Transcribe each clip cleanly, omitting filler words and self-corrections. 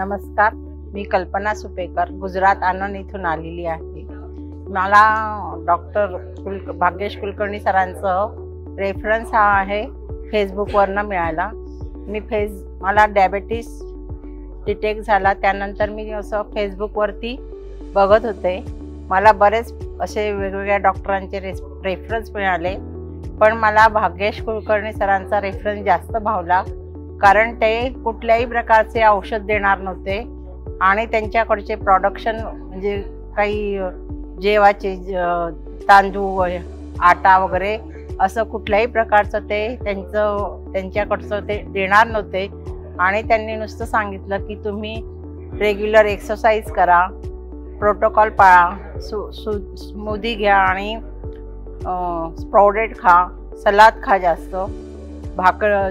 नमस्कार, मी कल्पना सुपेकर गुजरात आनंद इथून आलेली आहे। मला डॉक्टर भाग्येश कुलकर्णी सरांचं रेफरन्स हा आहे फेसबुकवरनं मिळाला। मला डायबिटीज डिटेक्ट झाला, त्यानंतर मी असं फेसबुकवरती बघत होते। मला बरेच असे वेगवेगळ्या डॉक्टरांचे रेफरन्स मिळाले, पण मला भाग्येश कुलकर्णी सरांचा रेफरन्स जास्त भावला, कारण ते कुठल्याही प्रकारचे औषध देणार नव्हते आणि त्यांच्याकडचे प्रोडक्शन म्हणजे काही जेवाचे तांदूळ आटा वगैरे असं कुठल्याही प्रकारचं ते त्यांच्याकडचं ते देणार नव्हते। आणि त्यांनी नुसतं सांगितलं की तुम्ही रेग्युलर एक्सरसाइज करा, प्रोटोकॉल पाळा, स्मूदी घ्या आणि स्प्राउटेड खा, सलाद खा, जास्त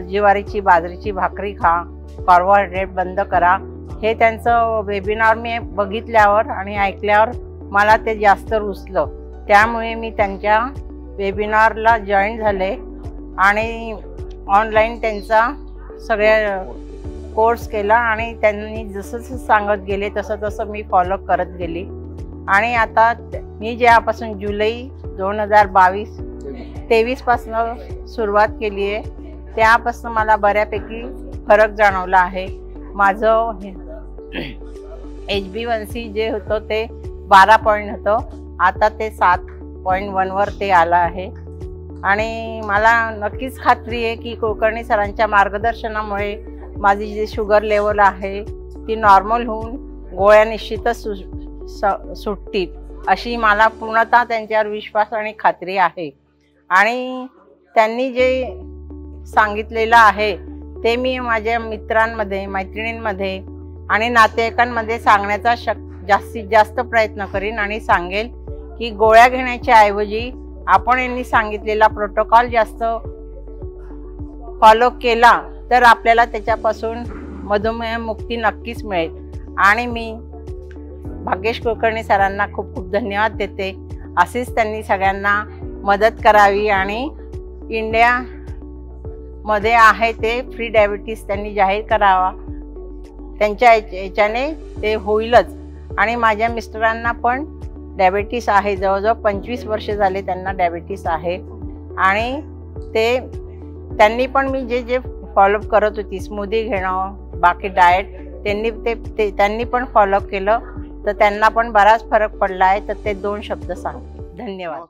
ज्वारीची बाजरीची भाकरी खा, कार्बोहायड्रेट बंद करा। हे त्यांचं वेबिनार मी बघितल्यावर आणि ऐकल्यावर मला ते जास्त रुचलं, त्यामुळे मी त्यांच्या वेबिनारला जॉईन झाले आणि ऑनलाईन त्यांचा सगळ्या कोर्स केला आणि त्यांनी जसं सांगत गेले तसं मी फॉलो करत गेली। आणि आता मी जेव्हापासून जुलै 2023 पासून सुरुवात केली आहे, त्यापासून मला बऱ्यापैकी फरक जाणवला आहे। माझं HbA1c जे होतं ते 12 पॉईंट होतं, आता ते 7.1 वर ते आलं आहे। आणि मला नक्कीच खात्री आहे की कुलकर्णी सरांच्या मार्गदर्शनामुळे माझी जी शुगर लेवल आहे ती नॉर्मल होऊन गोळ्या निश्चितच सुटतील, अशी मला पूर्णतः त्यांच्यावर विश्वास आणि खात्री आहे। आणि त्यांनी जे सांगितलेलं आहे ते मी माझ्या मित्रांमध्ये, मैत्रिणींमध्ये आणि नातेवाईकांमध्ये सांगण्याचा जास्तीत जास्त प्रयत्न करीन आणि सांगेल की गोळ्या घेण्याच्या ऐवजी आपण यांनी सांगितलेला प्रोटोकॉल जास्त फॉलो केला तर आपल्याला त्याच्यापासून मधुमेह मुक्ती नक्कीच मिळेल। आणि मी भाग्येश कुलकर्णी सरांना खूप खूप धन्यवाद देते। असेच त्यांनी सगळ्यांना मदत करावी आणि इंडियामध्ये आहे ते फ्री डायबिटीज त्यांनी जाहीर करावा, त्यांच्या याच्याने ते होईलच। आणि माझ्या मिस्टरांना पण डायबिटीस आहे, जवळजवळ 25 वर्ष झाले त्यांना डायबिटीस आहे। आणि त्यांनी पण मी जे फॉलो करत होती, स्मूदी घेणं, बाकी डाएट, त्यांनी पण फॉलो केलं, तर त्यांना पण बराच फरक पडला आहे। तर ते 2 शब्द सांगते। धन्यवाद।